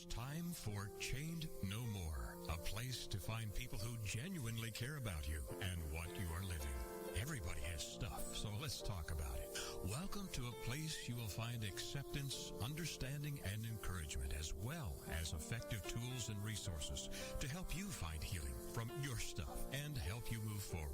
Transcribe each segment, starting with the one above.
It's time for Chained No More, a place to find people who genuinely care about you and what you are living. Everybody has stuff, so let's talk about it. Welcome to a place you will find acceptance, understanding, and encouragement, as well as effective tools and resources to help you find healing from your stuff and help you move forward.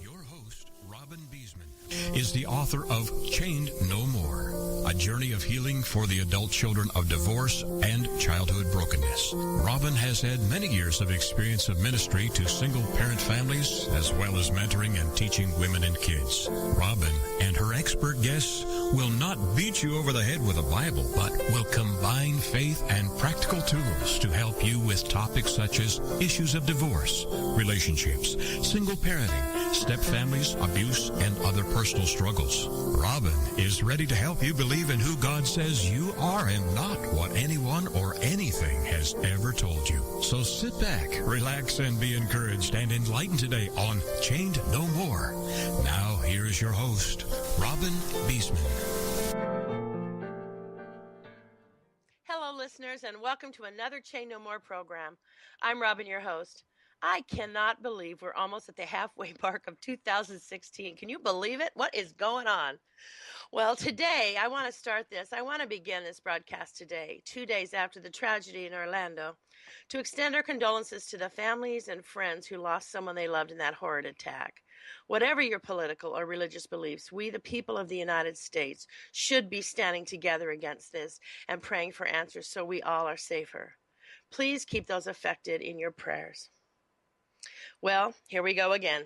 Your host, Robin Beesman, is the author of Chained No More, a journey of healing for the adult children of divorce and childhood brokenness. Robin has had many years of experience of ministry to single-parent families, as well as mentoring and teaching women and kids. Robin and her expert guests will not beat you over the head with a Bible, but will combine faith and practical tools to help you with topics such as issues of divorce, relationships, single parenting, step families, abuse, and other personal struggles. Robin is ready to help you believe in who God says you are and not what anyone or anything has ever told you. So sit back, relax, and be encouraged and enlightened today on Chained No More. Now, here is your host, Robin Beesman. Hello, listeners, and welcome to another Chained No More program. I'm Robin, your host. I cannot believe we're almost at the halfway mark of 2016. Can you believe it? What is going on? Well, today I want to begin this broadcast today, 2 days after the tragedy in Orlando, to extend our condolences to the families and friends who lost someone they loved in that horrid attack. Whatever your political or religious beliefs, we, the people of the United States, should be standing together against this and praying for answers so we all are safer. Please keep those affected in your prayers. Well, here we go again.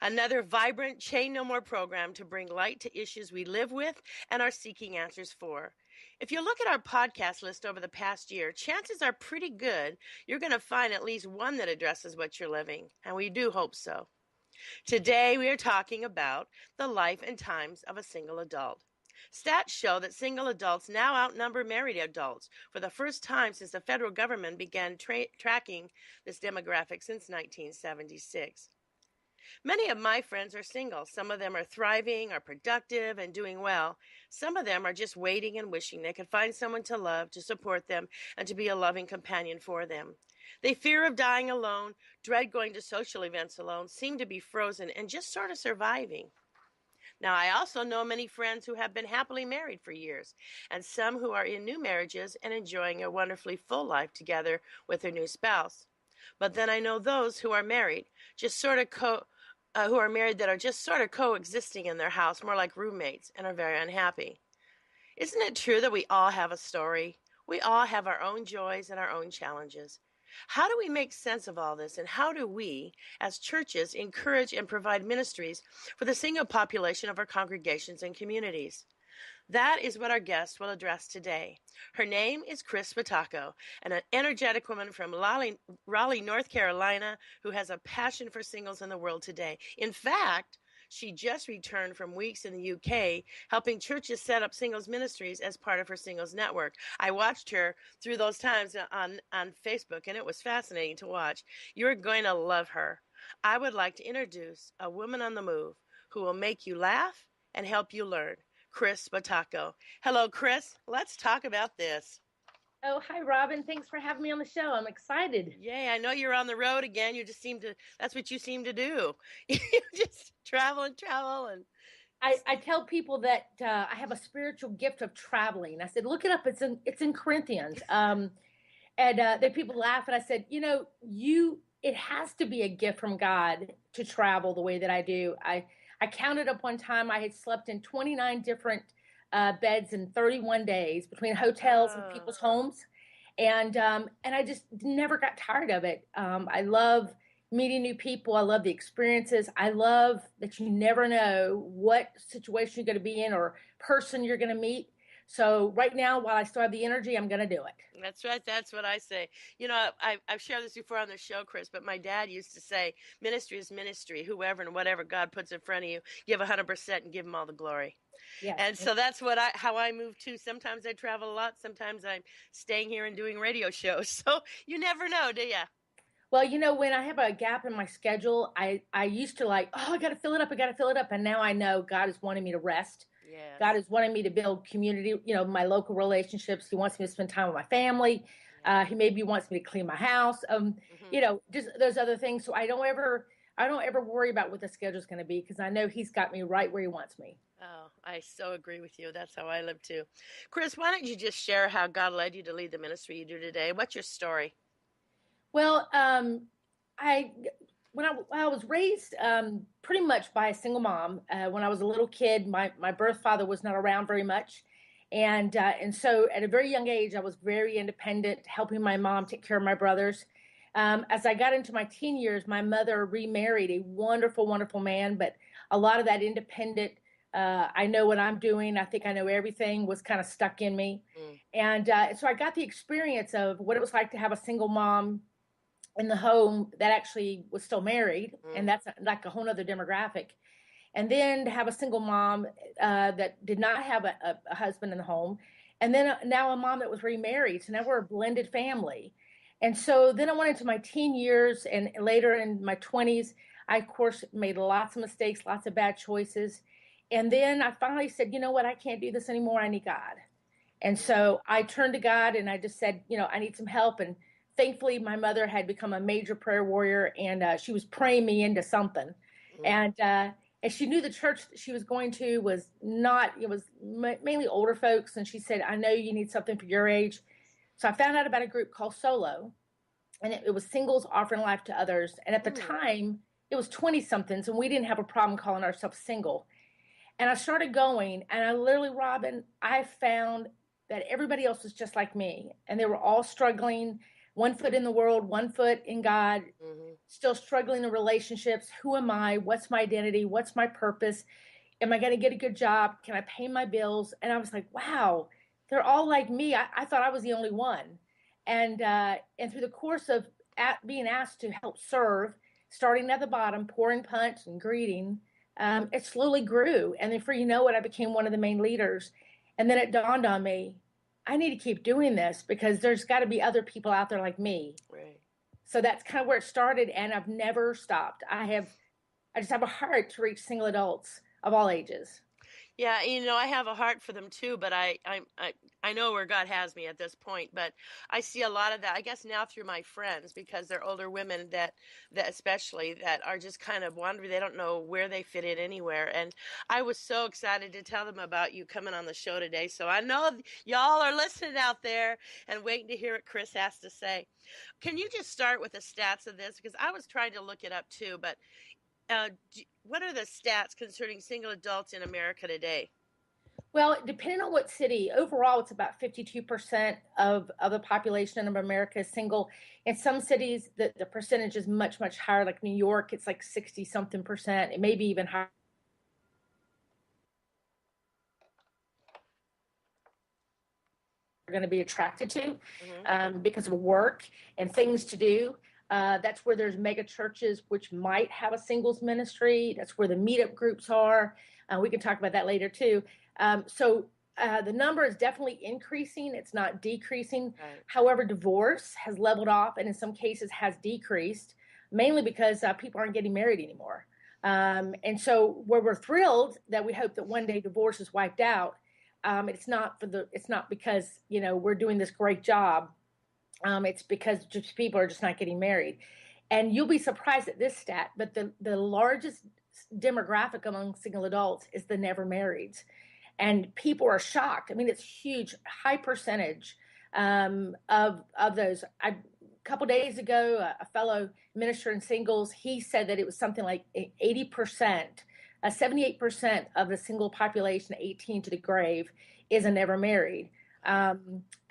Another vibrant Chained No More program to bring light to issues we live with and are seeking answers for. If you look at our podcast list over the past year, chances are pretty good you're going to find at least one that addresses what you're living, and we do hope so. Today, we are talking about the life and times of a single adult. Stats show that single adults now outnumber married adults for the first time since the federal government began tracking this demographic since 1976. Many of my friends are single. Some of them are thriving, are productive, and doing well. Some of them are just waiting and wishing they could find someone to love, to support them, and to be a loving companion for them. They fear of dying alone, dread going to social events alone, seem to be frozen, and just sort of surviving. Now, I also know many friends who have been happily married for years, and some who are in new marriages and enjoying a wonderfully full life together with their new spouse. But then I know those who are married, who are married that are just sort of coexisting in their house, more like roommates, and are very unhappy. Isn't it true that we all have a story? We all have our own joys and our own challenges. How do we make sense of all this, and how do we, as churches, encourage and provide ministries for the single population of our congregations and communities? That is what our guest will address today. Her name is Chris Spataco, an energetic woman from Raleigh, North Carolina, who has a passion for singles in the world today. In fact, she just returned from weeks in the UK helping churches set up singles ministries as part of her singles network. I watched her through those times on Facebook, and it was fascinating to watch. You're going to love her. I would like to introduce a woman on the move who will make you laugh and help you learn, Chris Spataco. Hello, Chris. Let's talk about this. Oh, hi, Robin. Thanks for having me on the show. I'm excited. Yay, I know you're on the road again. That's what you seem to do. You just travel. And I tell people that I have a spiritual gift of traveling. I said, look it up. It's in Corinthians. And then people laugh. And I said, it has to be a gift from God to travel the way that I do. I counted up one time I had slept in 29 different beds in 31 days between hotels and people's homes. And I just never got tired of it. I love meeting new people. I love the experiences. I love that you never know what situation you're going to be in or person you're going to meet. So right now, while I still have the energy, I'm going to do it. That's right. That's what I say. I've shared this before on the show, Chris, but my dad used to say, ministry is ministry. Whoever and whatever God puts in front of you, give 100% and give him all the glory. Yes. And so that's how I move too. Sometimes I travel a lot. Sometimes I'm staying here and doing radio shows. So you never know, do you? Well, when I have a gap in my schedule, I used to I got to fill it up. And now I know God is wanting me to rest. God Yes. is wanting me to build community, my local relationships. He wants me to spend time with my family. He maybe wants me to clean my house. Hmm. Just those other things. So I don't ever worry about what the schedule is going to be because I know He's got me right where He wants me. Oh, I so agree with you. That's how I live too. Chris, why don't you just share how God led you to lead the ministry you do today? What's your story? Well, I when I was raised pretty much by a single mom. When I was a little kid, my birth father was not around very much, and so at a very young age, I was very independent, helping my mom take care of my brothers. As I got into my teen years, my mother remarried a wonderful, wonderful man, but a lot of that independent, I know what I'm doing, I think I know everything, was kind of stuck in me. Mm, And so I got the experience of what it was like to have a single mom in the home that actually was still married, and mm, that's like a whole other demographic. And then to have a single mom that did not have a husband in the home, and then now a mom that was remarried. So now we're a blended family. And so then I went into my teen years and later in my 20s. I, of course, made lots of mistakes, lots of bad choices. And then I finally said, you know what? I can't do this anymore. I need God. And mm, so I turned to God and I just said, I need some help. And thankfully, my mother had become a major prayer warrior and she was praying me into something. mm, And she knew the church that she was going to was not, it was mainly older folks. And she said, I know you need something for your age. So I found out about a group called Solo, and it was singles offering life to others. And at the mm. time, it was 20 somethings, and we didn't have a problem calling ourselves single. And I started going, and I literally, Robin, I found that everybody else was just like me. And they were all struggling, one foot in the world, one foot in God, Mhm. still struggling in relationships. Who am I? What's my identity? What's my purpose? Am I going to get a good job? Can I pay my bills? And I was like, wow, they're all like me. I thought I was the only one. And through the course of being asked to help serve, starting at the bottom, pouring punch and greeting, it slowly grew. And then, for you know what, I became one of the main leaders. And then it dawned on me, I need to keep doing this because there's got to be other people out there like me. Right. So that's kind of where it started, and I've never stopped. I just have a heart to reach single adults of all ages. Yeah, I have a heart for them too, but I know where God has me at this point. But I see a lot of that, I guess, now through my friends because they're older women that especially that are just kind of wandering. They don't know where they fit in anywhere. And I was so excited to tell them about you coming on the show today. So I know y'all are listening out there and waiting to hear what Chris has to say. Can you just start with the stats of this? Because I was trying to look it up too, but what are the stats concerning single adults in America today? Well, depending on what city, overall, it's about 52% of the population of America is single. In some cities, the percentage is much, much higher. Like New York, it's like 60 something percent. It may be even higher. Are going to be attracted to Hmm. because of work and things to do. That's where there's mega churches, which might have a singles ministry. That's where the meetup groups are. We can talk about that later too. So the number is definitely increasing. It's not decreasing. Right. However, divorce has leveled off and in some cases has decreased, mainly because people aren't getting married anymore. And so where we're thrilled that we hope that one day divorce is wiped out, it's not because we're doing this great job. It's because just people are just not getting married. And you'll be surprised at this stat, but the largest demographic among single adults is the never marrieds. And people are shocked. I mean, it's huge, high percentage of those. A couple days ago, a fellow minister in singles, he said that it was something like 80%, 78% of the single population 18 to the grave is a never married. I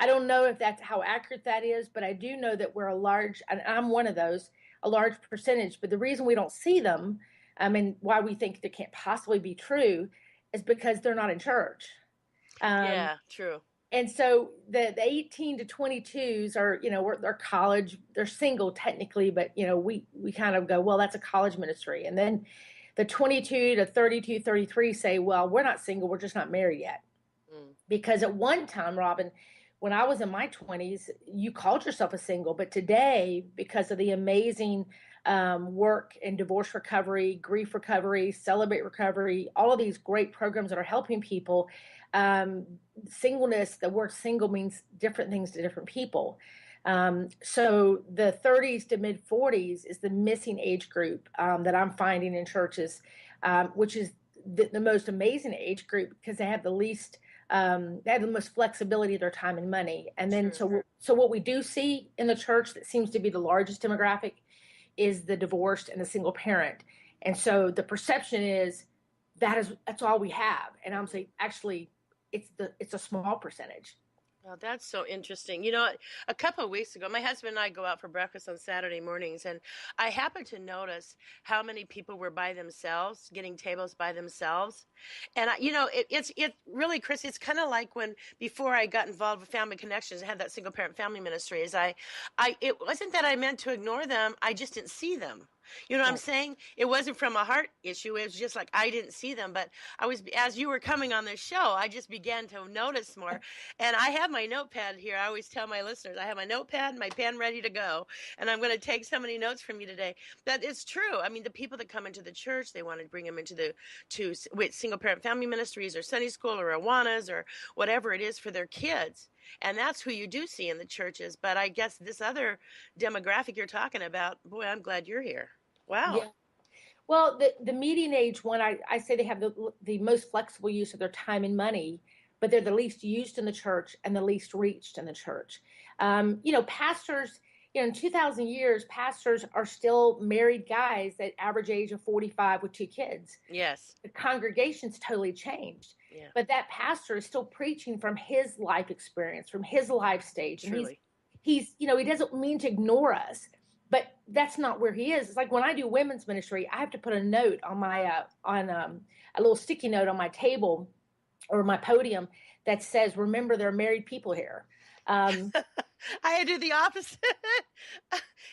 don't know if that's how accurate that is, but I do know that we're a large, and I'm one of those, a large percentage. But the reason we don't see them, and why we think they can't possibly be true, is because they're not in church. Um, Yeah, true. and so the 18 to 22s are, they're college, they're single technically, but we kind of go, well, that's a college ministry. And then the 22 to 32, 33 say, well, we're not single, we're just not married yet. Mm. Because at one time, Robin, when I was in my 20s, you called yourself a single. But today, because of the amazing work in divorce recovery, grief recovery, Celebrate Recovery, all of these great programs that are helping people, singleness, the word single means different things to different people. So the 30s to mid 40s is the missing age group that I'm finding in churches, which is the most amazing age group because they have the least, they have the most flexibility of their time and money. And then, so what we do see in the church that seems to be the largest demographic is the divorced and the single parent. And so the perception is that's all we have. And I'm saying, actually, it's a small percentage. Well, that's so interesting. You know, a couple of weeks ago, my husband and I go out for breakfast on Saturday mornings, and I happened to notice how many people were by themselves, getting tables by themselves. And, it's really, Chris, it's kind of like when, before I got involved with Family Connections, I had that single parent family ministry, it wasn't that I meant to ignore them, I just didn't see them. You know what I'm saying? It wasn't from a heart issue. It was just like I didn't see them. But as you were coming on this show, I just began to notice more. And I have my notepad here. I always tell my listeners, I have my notepad and my pen ready to go. And I'm going to take so many notes from you today. That it's true. I mean, the people that come into the church, they want to bring them into with single parent family ministries or Sunday school or Awanas or whatever it is for their kids. And that's who you do see in the churches. But I guess this other demographic you're talking about, boy, I'm glad you're here. Wow. Yeah. Well, the median age one, I say they have the most flexible use of their time and money, but they're the least used in the church and the least reached in the church. Pastors, in 2,000 years, pastors are still married guys that average age of 45 with 2 kids. Yes. The congregation's totally changed. Yeah. But that pastor is still preaching from his life experience, from his life stage. And he's he doesn't mean to ignore us, but that's not where he is. It's like when I do women's ministry, I have to put a note on my a little sticky note on my table or my podium that says, "Remember, there are married people here." I do the opposite.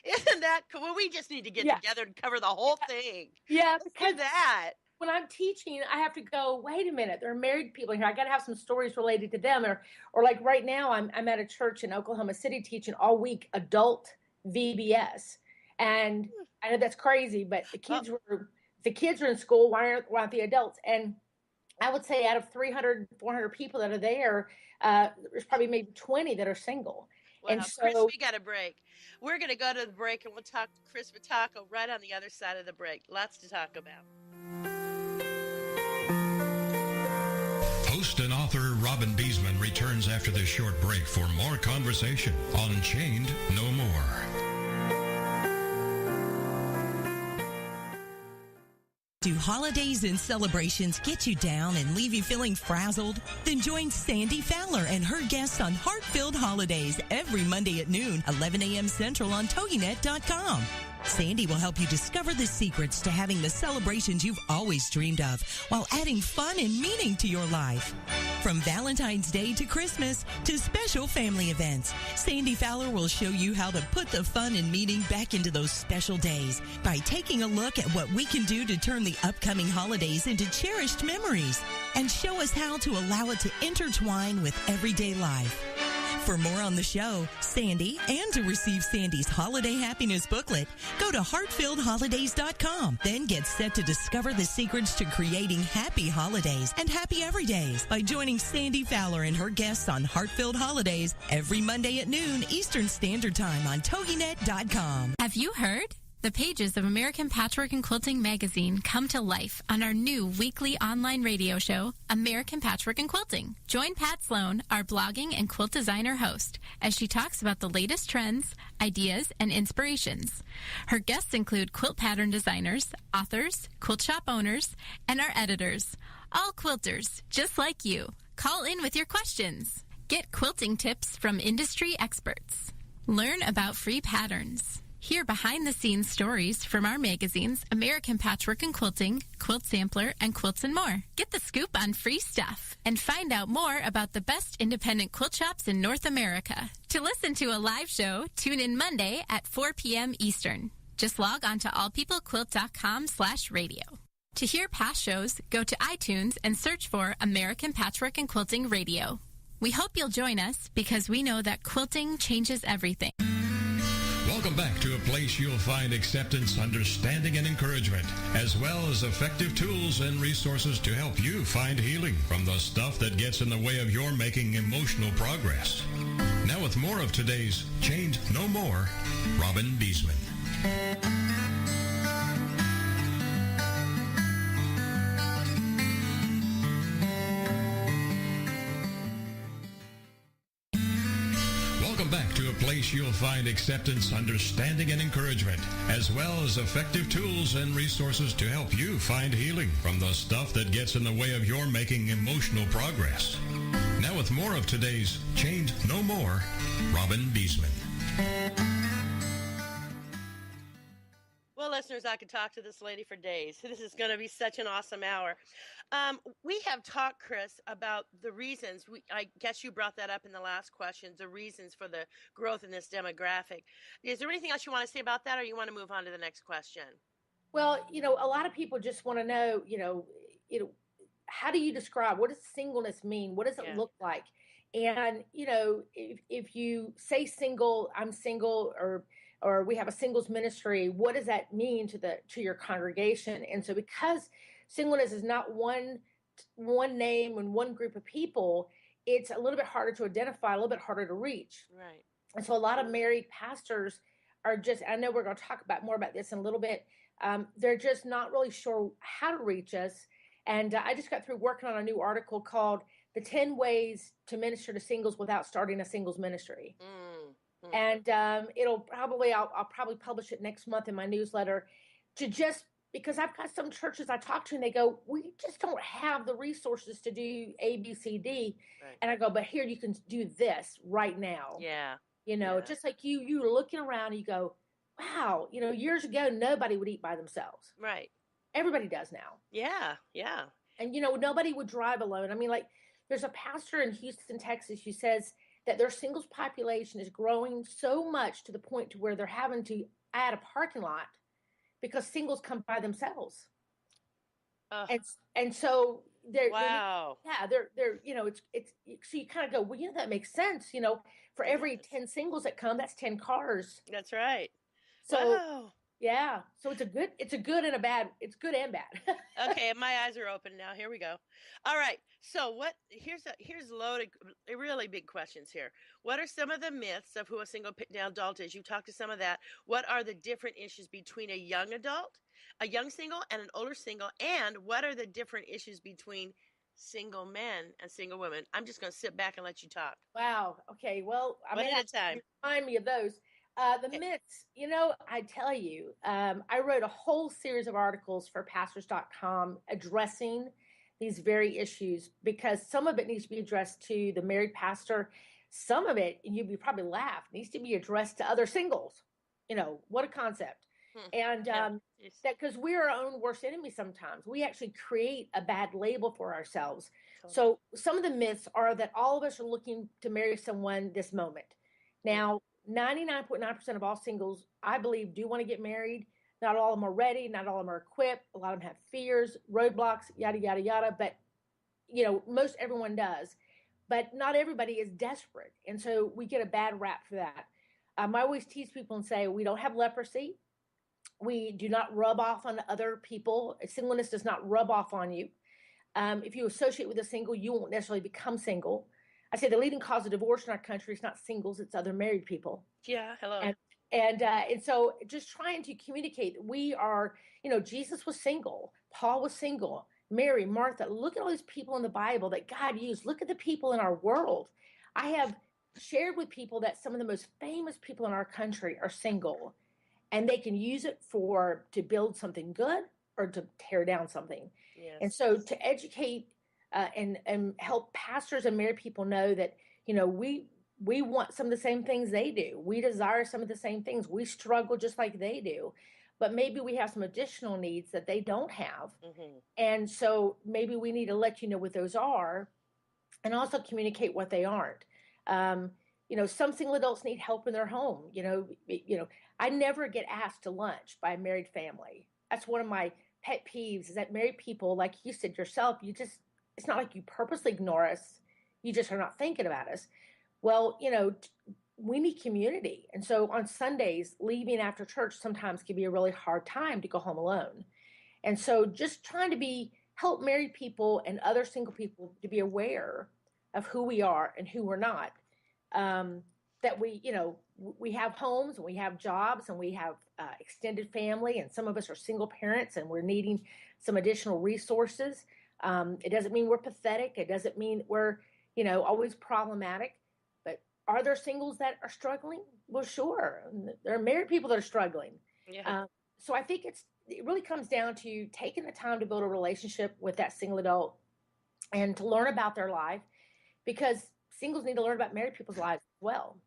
Isn't that cool? Well, we just need to get together and cover the whole thing. Yeah, because do that. When I'm teaching, I have to go, wait a minute, there are married people here. I got to have some stories related to them. Or like right now, I'm at a church in Oklahoma City teaching all week adult VBS. And I know that's crazy, but the kids are in school. Why aren't the adults? And I would say out of 300, 400 people that are there, there's probably maybe 20 that are single. Wow, and so, Chris, we got a break. We're going to go to the break, and we'll talk to Chris Vitacco right on the other side of the break. Lots to talk about. Host and author Robin Beesman returns after this short break for more conversation on Chained No More. Do holidays and celebrations get you down and leave you feeling frazzled? Then join Sandy Fowler and her guests on Heart-Filled Holidays every Monday at noon, 11 a.m. Central on TogiNet.com. Sandy will help you discover the secrets to having the celebrations you've always dreamed of while adding fun and meaning to your life. From Valentine's Day to Christmas to special family events, Sandy Fowler will show you how to put the fun and meaning back into those special days by taking a look at what we can do to turn the upcoming holidays into cherished memories and show us how to allow it to intertwine with everyday life. For more on the show, Sandy, and to receive Sandy's Holiday Happiness booklet, go to heartfilledholidays.com. Then get set to discover the secrets to creating happy holidays and happy everydays by joining Sandy Fowler and her guests on Heart-Filled Holidays every Monday at noon Eastern Standard Time on TogiNet.com. Have you heard? The pages of American Patchwork and Quilting magazine come to life on our new weekly online radio show, American Patchwork and Quilting. Join Pat Sloan, our blogging and quilt designer host, as she talks about the latest trends, ideas, and inspirations. Her guests include quilt pattern designers, authors, quilt shop owners, and our editors, all quilters just like you. Call in with your questions. Get quilting tips from industry experts. Learn about free patterns. Hear behind-the-scenes stories from our magazines, American Patchwork and Quilting, Quilt Sampler, and Quilts and More. Get the scoop on free stuff and find out more about the best independent quilt shops in North America. To listen to a live show, tune in Monday at 4 p.m. Eastern. Just log on to allpeoplequilt.com/radio. To hear past shows, go to iTunes and search for American Patchwork and Quilting Radio. We hope you'll join us because we know that quilting changes everything. Welcome back to a place you'll find acceptance, understanding, and encouragement, as well as effective tools and resources to help you find healing from the stuff that gets in the way of your making emotional progress. Now with more of today's Chained No More, Robin Beesman. Welcome back to a place you'll find acceptance, understanding, and encouragement, as well as effective tools and resources to help you find healing from the stuff that gets in the way of your making emotional progress. Now with more of today's Chained No More, Robin Beesman. Well, listeners, I could talk to this lady for days. This is going to be such an awesome hour. We have talked, Chris, about the reasons. I guess you brought that up in the last questions, the reasons for the growth in this demographic. Is there anything else you want to say about that, or you want to move on to the next question? Well, a lot of people just want to know, how do you describe, what does singleness mean? What does it look like? And, if you say single, I'm single, or we have a singles ministry, what does that mean to your congregation? And so because singleness is not one name and one group of people, it's a little bit harder to identify, a little bit harder to reach. Right. And so a lot of married pastors are just, I know we're going to talk more about this in a little bit. They're just not really sure how to reach us. And I just got through working on a new article called The 10 Ways to Minister to Singles Without Starting a Singles Ministry. And I'll probably publish it next month in my newsletter, because I've got some churches I talk to and they go, we just don't have the resources to do A, B, C, D. Right. And I go, but here, you can do this right now. Yeah. Just like you're looking around and you go, wow, years ago, nobody would eat by themselves. Right. Everybody does now. Yeah. Yeah. And, nobody would drive alone. I mean, like, there's a pastor in Houston, Texas, who says that their singles population is growing so much to the point to where they're having to add a parking lot because singles come by themselves. And so they're, wow. they're it's so you kind of go, well, that makes sense. For every 10 singles that come, that's 10 cars. That's right. So wow. Yeah. So it's good and bad. Okay. My eyes are open now. Here we go. All right. So here's loaded, really big questions here. What are some of the myths of who a single adult is? You talked to some of that. What are the different issues between a young adult, a young single, and an older single? And what are the different issues between single men and single women? I'm just going to sit back and let you talk. Wow. Okay. Well, one at a time. Remind me of those. The myths, I tell you, I wrote a whole series of articles for pastors.com addressing these very issues, because some of it needs to be addressed to the married pastor. Some of it, and you'd probably laugh, needs to be addressed to other singles. What a concept. And that, because we're our own worst enemy sometimes. We actually create a bad label for ourselves. So some of the myths are that all of us are looking to marry someone this moment. Now, 99.9% of all singles, I believe, do want to get married. Not all of them are ready. Not all of them are equipped. A lot of them have fears, roadblocks, yada, yada, yada. But, most everyone does. But not everybody is desperate. And so we get a bad rap for that. I always tease people and say, we don't have leprosy. We do not rub off on other people. Singleness does not rub off on you. If you associate with a single, you won't necessarily become single. I say the leading cause of divorce in our country is not singles, it's other married people. Yeah, hello. And so just trying to communicate that we are, Jesus was single, Paul was single, Mary, Martha. Look at all these people in the Bible that God used. Look at the people in our world. I have shared with people that some of the most famous people in our country are single, and they can use it to build something good or to tear down something. Yes. And so to educate and help pastors and married people know that, we want some of the same things they do. We desire some of the same things. We struggle just like they do, but maybe we have some additional needs that they don't have. Mm-hmm. And so maybe we need to let you know what those are and also communicate what they aren't. Some single adults need help in their home. I never get asked to lunch by a married family. That's one of my pet peeves, is that married people, like you said yourself, it's not like you purposely ignore us. You just are not thinking about us. Well, we need community. And so on Sundays, leaving after church sometimes can be a really hard time to go home alone. And so just trying to help married people and other single people to be aware of who we are and who we're not. That we have homes and we have jobs and we have extended family, and some of us are single parents and we're needing some additional resources. It doesn't mean we're pathetic. It doesn't mean we're, always problematic. But are there singles that are struggling? Well, sure. There are married people that are struggling. Yeah. So I think it really comes down to taking the time to build a relationship with that single adult and to learn about their life, because singles need to learn about married people's lives as well.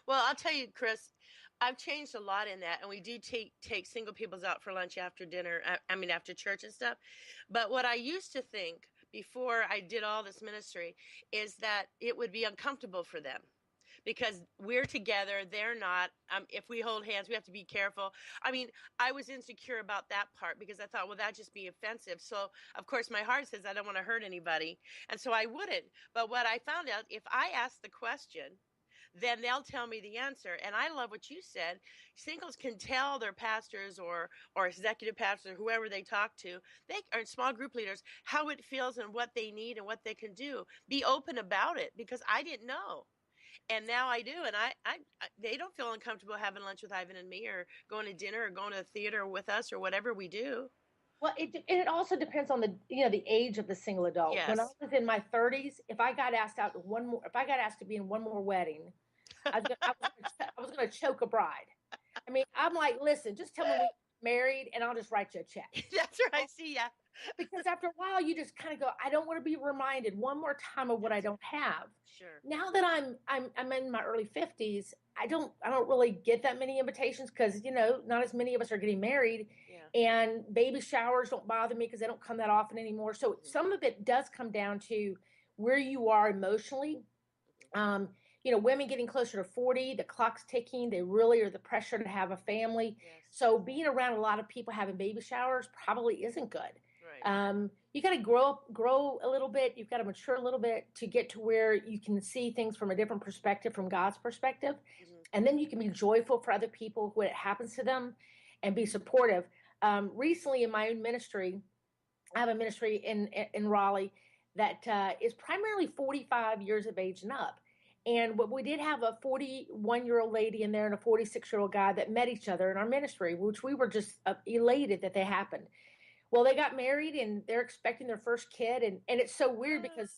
Well, I'll tell you, Chris, I've changed a lot in that, and we do take single peoples out for lunch after dinner, after church and stuff. But what I used to think before I did all this ministry is that it would be uncomfortable for them, because we're together, they're not. If we hold hands, we have to be careful. I was insecure about that part because I thought, well, that'd just be offensive. So, of course, my heart says I don't want to hurt anybody, and so I wouldn't. But what I found out, if I ask the question, then they'll tell me the answer. And I love what you said. Singles can tell their pastors or executive pastors, whoever they talk to, or small group leaders, how it feels and what they need and what they can do. Be open about it, because I didn't know. And now I do. And they don't feel uncomfortable having lunch with Ivan and me, or going to dinner, or going to the theater with us, or whatever we do. Well, it also depends on the age of the single adult. Yes. When I was in my 30s, if I got asked to be in one more wedding, I was going to choke a bride. I'm like, listen, just tell me we're married, and I'll just write you a check. That's right. See ya. Because after a while, you just kind of go, I don't want to be reminded one more time of what I don't have. Sure. Now that I'm in my early 50s, I don't really get that many invitations, because not as many of us are getting married. And baby showers don't bother me because they don't come that often anymore. So some of it does come down to where you are emotionally. Women getting closer to 40, the clock's ticking. They really are the pressure to have a family. Yes. So being around a lot of people having baby showers probably isn't good. Right. You got to grow a little bit. You've got to mature a little bit to get to where you can see things from a different perspective, from God's perspective. Mm-hmm. And then you can be joyful for other people when it happens to them and be supportive. Recently in my own ministry, I have a ministry in Raleigh that is primarily 45 years of age and up. And we did have a 41-year-old lady in there and a 46-year-old guy that met each other in our ministry, which we were just elated that they happened. Well, they got married and they're expecting their first kid. And it's so weird because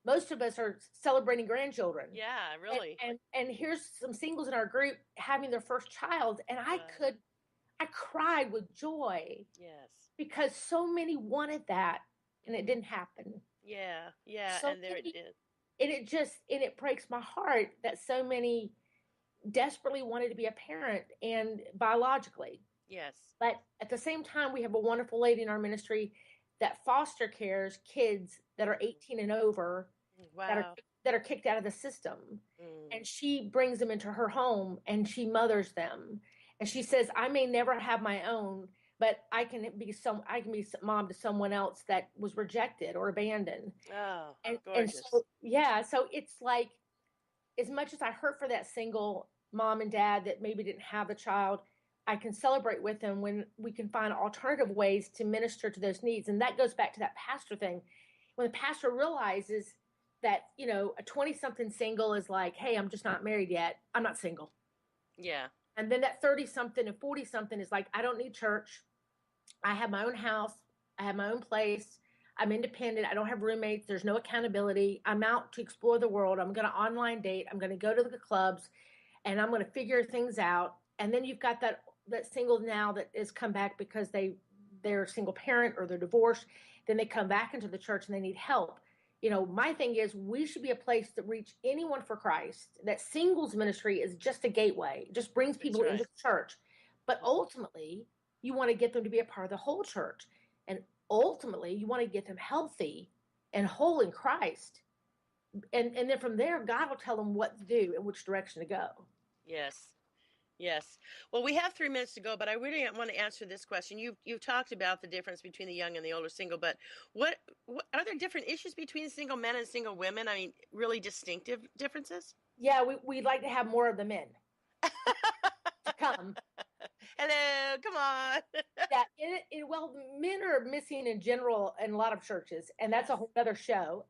most of us are celebrating grandchildren. Yeah, really. And here's some singles in our group having their first child. And I cried with joy. Yes. Because so many wanted that and it didn't happen. Yeah. So and there it did. And it breaks my heart that so many desperately wanted to be a parent, and biologically. Yes. But at the same time, we have a wonderful lady in our ministry that foster cares kids that are 18 and over. Wow. that are kicked out of the system. And she brings them into her home and she mothers them. And she says, I may never have my own, but I can be mom to someone else that was rejected or abandoned. Oh, gorgeous. So it's like, as much as I hurt for that single mom and dad that maybe didn't have a child, I can celebrate with them when we can find alternative ways to minister to those needs. And that goes back to that pastor thing. When the pastor realizes that, a 20-something single is like, hey, I'm just not married yet. I'm not single. Yeah. And then that 30-something and 40-something is like, I don't need church. I have my own house. I have my own place. I'm independent. I don't have roommates. There's no accountability. I'm out to explore the world. I'm going to online date. I'm going to go to the clubs, and I'm going to figure things out. And then you've got that single now that has come back because they're a single parent or they're divorced. Then they come back into the church and they need help. My thing is we should be a place to reach anyone for Christ. That singles ministry is just a gateway. It just brings people into the church. But ultimately, you want to get them to be a part of the whole church. And ultimately, you want to get them healthy and whole in Christ. And then from there, God will tell them what to do and which direction to go. Yes. Yes. Well, we have 3 minutes to go, but I really want to answer this question. You've talked about the difference between the young and the older single, but what are there different issues between single men and single women? I mean, really distinctive differences? Yeah, we'd like to have more of the men to come. Hello, come on. Yeah, well, men are missing in general in a lot of churches, and that's a whole other show.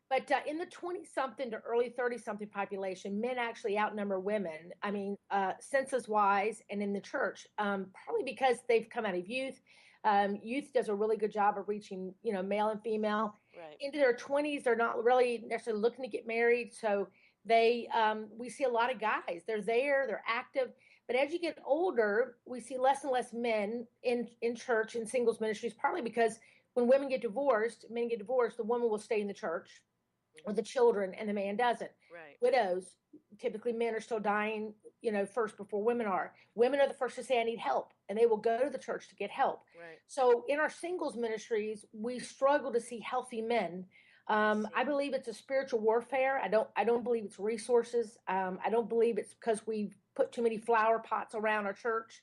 But in the 20-something to early 30-something population, men actually outnumber women. I mean, census-wise and in the church, probably because they've come out of youth. Youth does a really good job of reaching, male and female. Right. Into their 20s, they're not really necessarily looking to get married. So we see a lot of guys. They're active. But as you get older, we see less and less men in church, in singles ministries, partly because when men get divorced, the woman will stay in the church with the children and the man doesn't. Right. Widows, typically men are still dying, first before women are. Women are the first to say, I need help, and they will go to the church to get help. Right. So in our singles ministries, we struggle to see healthy men. I believe it's a spiritual warfare. I don't believe it's resources. I don't believe it's because we put too many flower pots around our church.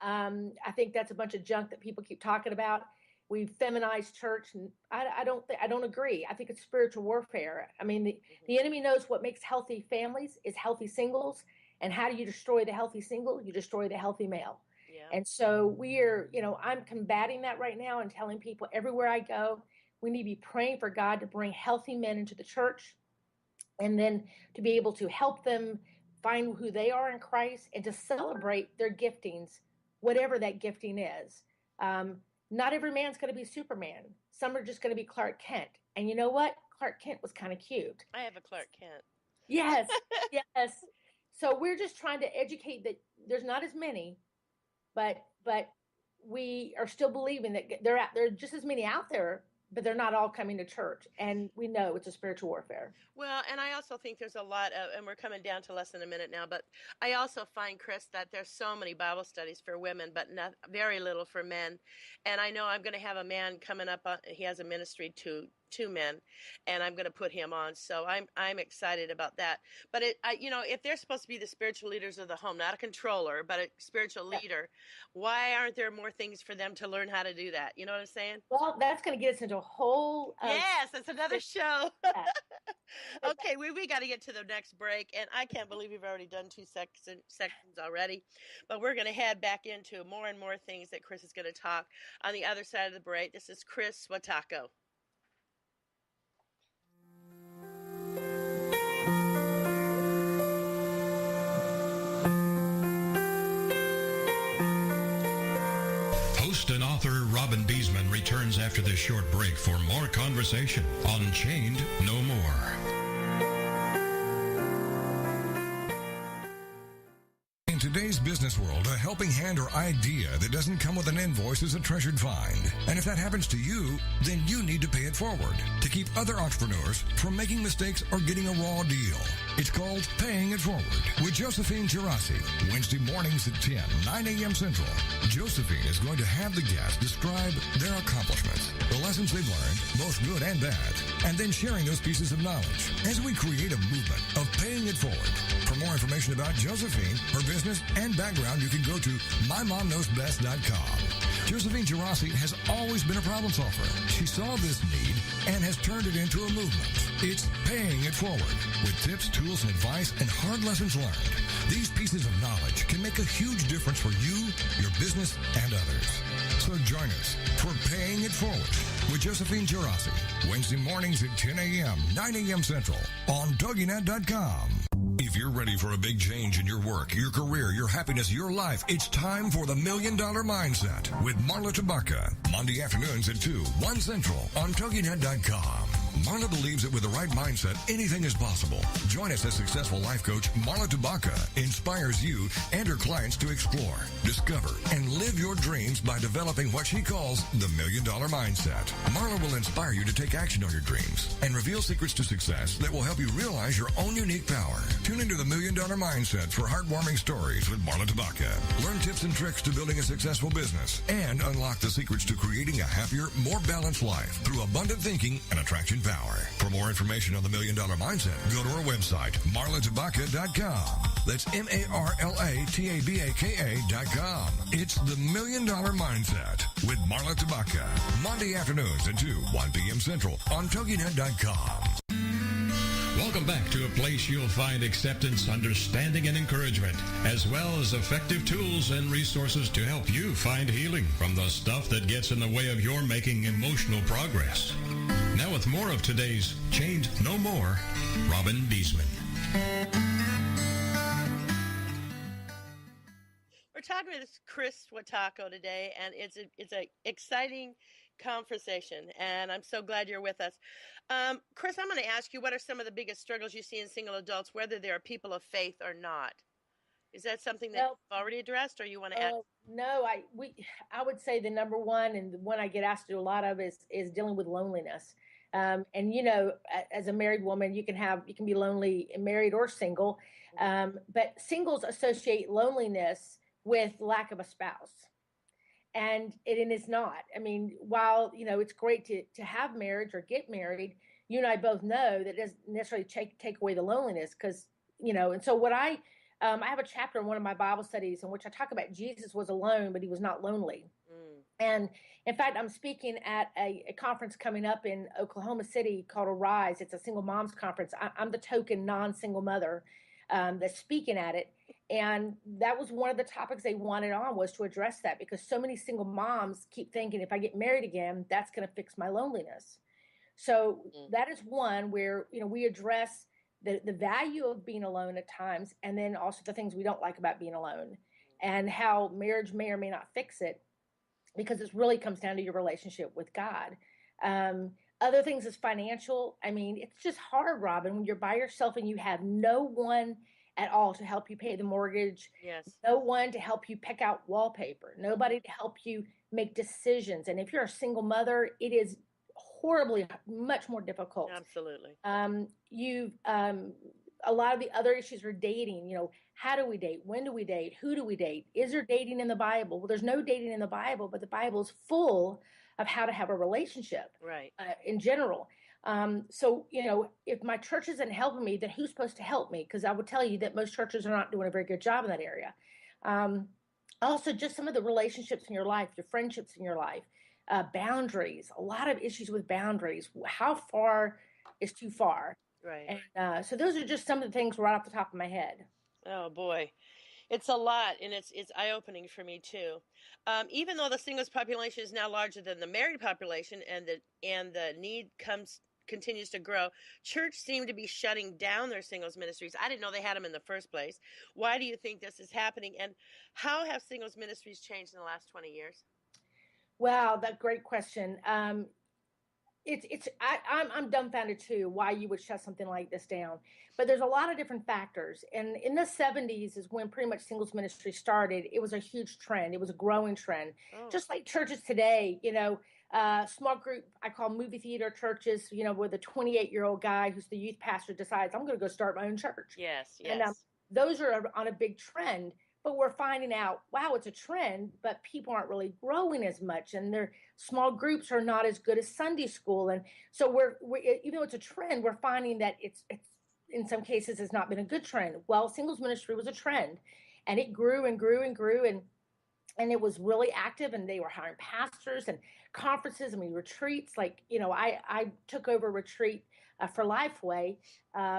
Mm-hmm. I think that's a bunch of junk that people keep talking about. We've feminized church, and I don't agree. I think it's spiritual warfare. I mean, the enemy knows what makes healthy families is healthy singles, and how do you destroy the healthy single? You destroy the healthy male. Yeah. And so I'm combating that right now and telling people everywhere I go, we need to be praying for God to bring healthy men into the church, and then to be able to help them find who they are in Christ and to celebrate their giftings, whatever that gifting is. Not every man's going to be Superman. Some are just going to be Clark Kent. And you know what? Clark Kent was kind of cute. I have a Clark Kent. Yes, yes. So we're just trying to educate that there's not as many, but we are still believing that there are just as many out there, but they're not all coming to church. And we know it's a spiritual warfare. Well, and I also think there's a lot of, and we're coming down to less than a minute now, but I also find, Chris, that there's so many Bible studies for women, but very little for men. And I know I'm going to have a man coming up. He has a ministry to men, and I'm going to put him on. So I'm excited about that. But if they're supposed to be the spiritual leaders of the home, not a controller, but a spiritual leader, why aren't there more things for them to learn how to do that? You know what I'm saying? Well, that's going to get us into a whole. Yes, that's another show. Okay, we got to get to the next break, and I can't believe we've already done 2 sections already, but we're going to head back into more and more things that Chris is going to talk on the other side of the break. This is Chris Swatako. Host and author Robin Beesman returns after this short break for more conversation on Chained No More. In today's business world, a helping hand or idea that doesn't come with an invoice is a treasured find. And if that happens to you, then you need to pay it forward to keep other entrepreneurs from making mistakes or getting a raw deal. It's called Paying It Forward with Josephine Girassi, Wednesday mornings at 10, 9 a.m. Central. Josephine is going to have the guests describe their accomplishments, the lessons they've learned, both good and bad, and then sharing those pieces of knowledge as we create a movement of paying it forward. For more information about Josephine, her business, and background, you can go to mymomknowsbest.com. Josephine Girassi has always been a problem solver. She saw this need and has turned it into a movement. It's Paying It Forward with tips, tools, and advice and hard lessons learned. These pieces of knowledge can make a huge difference for you, your business, and others. So join us for Paying It Forward with Josephine Girassi, Wednesday mornings at 10 a.m., 9 a.m. Central on TogiNet.com. If you're ready for a big change in your work, your career, your happiness, your life, it's time for the $1 Million Mindset with Marla Tabaka. Monday afternoons at 2, 1 Central on TogiNet.com. Marla believes that with the right mindset, anything is possible. Join us as successful life coach Marla Tabaka inspires you and her clients to explore, discover, and live your dreams by developing what she calls the $1 Million Mindset. Marla will inspire you to take action on your dreams and reveal secrets to success that will help you realize your own unique power. Tune into the $1 Million Mindset for heartwarming stories with Marla Tabaka. Learn tips and tricks to building a successful business and unlock the secrets to creating a happier, more balanced life through abundant thinking and attraction power. For more information on the $1 Million Mindset, go to our website, marlatabaka.com. That's MarlaTabaka.com. It's the $1 Million Mindset with Marla Tabaka. Monday afternoons at 1 p.m. Central on TogiNet.com. Welcome back to a place you'll find acceptance, understanding, and encouragement, as well as effective tools and resources to help you find healing from the stuff that gets in the way of your making emotional progress. Now with more of today's Chained No More, Robin Beesman. We're talking with Chris Watako today, and it's a exciting conversation, and I'm so glad you're with us. Chris, I'm going to ask you, what are some of the biggest struggles you see in single adults, whether they are people of faith or not? Is that something that you've already addressed, or you want to add? No, I would say the number one, and the one I get asked to do a lot of, is dealing with loneliness. And as a married woman, you can be lonely, married or single, but singles associate loneliness with lack of a spouse. And it is not. I mean, while, it's great to have marriage or get married, you and I both know that doesn't necessarily take away the loneliness because, and so what I have a chapter in one of my Bible studies in which I talk about Jesus was alone, but he was not lonely. And in fact, I'm speaking at a conference coming up in Oklahoma City called Arise. It's a single moms conference. I'm the token non-single mother that's speaking at it. And that was one of the topics they wanted on, was to address that, because so many single moms keep thinking, if I get married again, that's going to fix my loneliness. So that is one where, we address the value of being alone at times, and then also the things we don't like about being alone, and how marriage may or may not fix it, because it really comes down to your relationship with God. Other things is financial. I mean, it's just hard, Robin, when you're by yourself and you have no one at all to help you pay the mortgage. Yes. No one to help you pick out wallpaper, nobody to help you make decisions. And if you're a single mother, it is horribly much more difficult. Absolutely. A lot of the other issues are dating. How do we date? When do we date? Who do we date? Is there dating in the Bible? Well, there's no dating in the Bible, but the Bible is full of how to have a relationship, right? In general. So, if my church isn't helping me, then who's supposed to help me? Because I would tell you that most churches are not doing a very good job in that area. Also, just some of the relationships in your life, your friendships in your life, boundaries, a lot of issues with boundaries. How far is too far? Right. And so those are just some of the things right off the top of my head. Oh, boy. It's a lot, and it's eye-opening for me, too. Even though the singles population is now larger than the married population, and the need continues to grow, church seem to be shutting down their singles ministries. I didn't know they had them in the first place. Why do you think this is happening, and how have singles ministries changed in the last 20 years? Wow, that's a great question. I'm dumbfounded too why you would shut something like this down. But there's a lot of different factors. And in the 70s is when pretty much singles ministry started. It was a huge trend. It was a growing trend. Oh. Just like churches today, small group, I call movie theater churches, where the 28-year-old guy who's the youth pastor decides, I'm going to go start my own church. Yes. And those are on a big trend. But we're finding out, wow, it's a trend, but people aren't really growing as much, and their small groups are not as good as Sunday school. And so we're even though it's a trend, we're finding that it's in some cases has not been a good trend. Well, singles ministry was a trend, and it grew and grew and grew, and it was really active, and they were hiring pastors and conferences. I mean, retreats. Like, I took over a retreat for Lifeway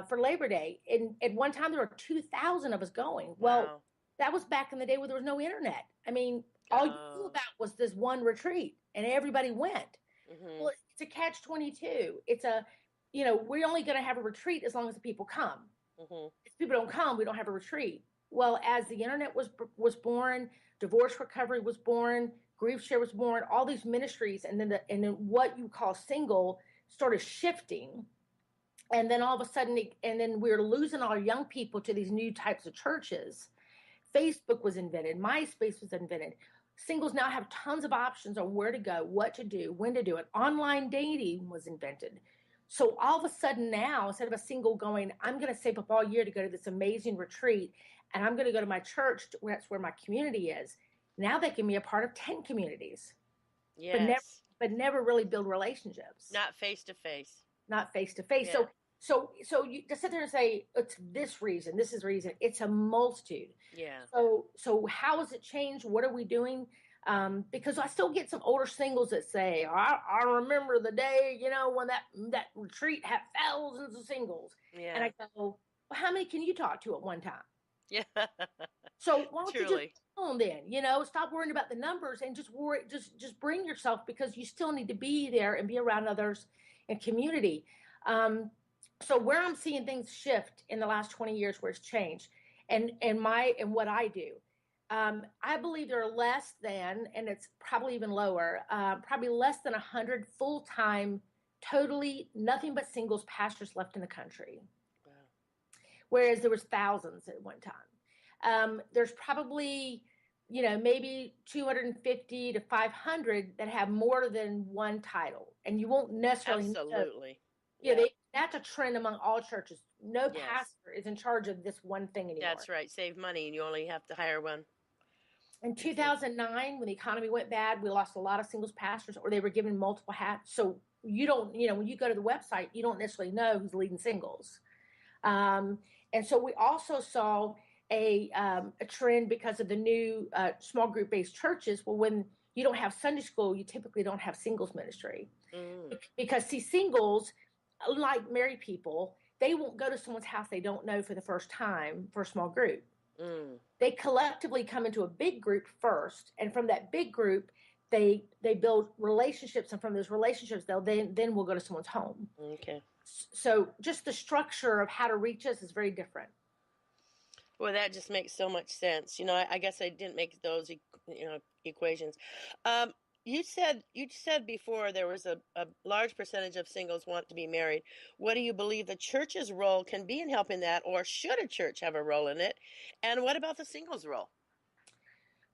for Labor Day, and at one time there were 2,000 of us going. Well. Wow. That was back in the day where there was no internet. I mean, all you knew about was this one retreat, and everybody went. Mm-hmm. Well, it's a catch-22. It's we're only going to have a retreat as long as the people come. Mm-hmm. If people don't come, we don't have a retreat. Well, as the internet was born, divorce recovery was born, grief share was born, all these ministries, and then what you call single started shifting. And then all of a sudden, we're losing our young people to these new types of churches. Facebook was invented. MySpace was invented. Singles now have tons of options on where to go, what to do, when to do it. Online dating was invented. So all of a sudden now, instead of a single going, I'm going to save up all year to go to this amazing retreat, and I'm going to go to my church, that's where my community is. Now they can be a part of 10 communities. Yes. But never really build relationships. Not face to face. not face to face. Yeah. So you just sit there and say it's this reason, this is the reason. It's a multitude. Yeah. So how has it changed? What are we doing? Because I still get some older singles that say, I remember the day, when that retreat had thousands of singles. Yeah. And I go, well, how many can you talk to at one time? Yeah. So why don't you Truly. just phone then? Stop worrying about the numbers and just bring yourself, because you still need to be there and be around others and community. So where I'm seeing things shift in the last 20 years, where it's changed, and what I do, I believe there are less than, and it's probably even lower, probably less than 100 full-time, totally nothing but singles pastors left in the country. Wow. Whereas there was thousands at one time. There's probably, maybe 250 to 500 that have more than one title, and you won't necessarily Absolutely. know. That's a trend among all churches. No Yes. pastor is in charge of this one thing anymore. That's right. Save money, and you only have to hire one. In 2009, when the economy went bad, we lost a lot of singles pastors, or they were given multiple hats. So you don't, when you go to the website, you don't necessarily know who's leading singles. And so we also saw a trend because of the new small group based churches. Well, when you don't have Sunday school, you typically don't have singles ministry. Because see, singles, like married people, they won't go to someone's house they don't know for the first time for a small group. They collectively come into a big group first, and from that big group, they build relationships, and from those relationships, they'll then will go to someone's home. Okay. So just the structure of how to reach us is very different. Well, that just makes so much sense. I guess I didn't make those equations. You said before there was a large percentage of singles want to be married. What do you believe the church's role can be in helping that, or should a church have a role in it? And what about the singles' role?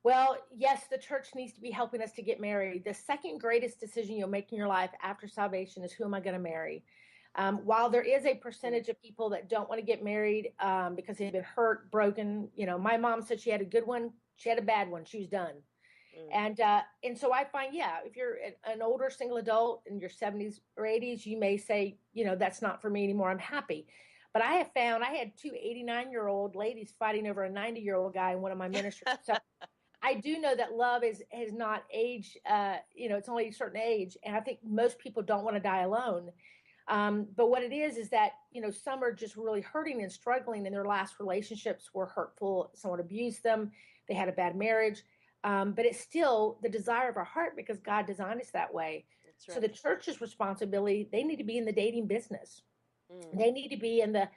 Well, yes, the church needs to be helping us to get married. The second greatest decision you'll make in your life after salvation is, who am I going to marry? While there is a percentage of people that don't want to get married because they've been hurt, broken. My mom said she had a good one, she had a bad one, she was done. And so I find, if you're an older single adult in your 70s or 80s, you may say, that's not for me anymore, I'm happy. But I have found, I had two 89-year-old ladies fighting over a 90-year-old guy in one of my ministries. So I do know that love has not aged, it's only a certain age. And I think most people don't want to die alone. But what it is that, some are just really hurting and struggling, and their last relationships were hurtful. Someone abused them. They had a bad marriage. But it's still the desire of our heart, because God designed us that way. That's right. So the church's responsibility, they need to be in the dating business. They need to be in the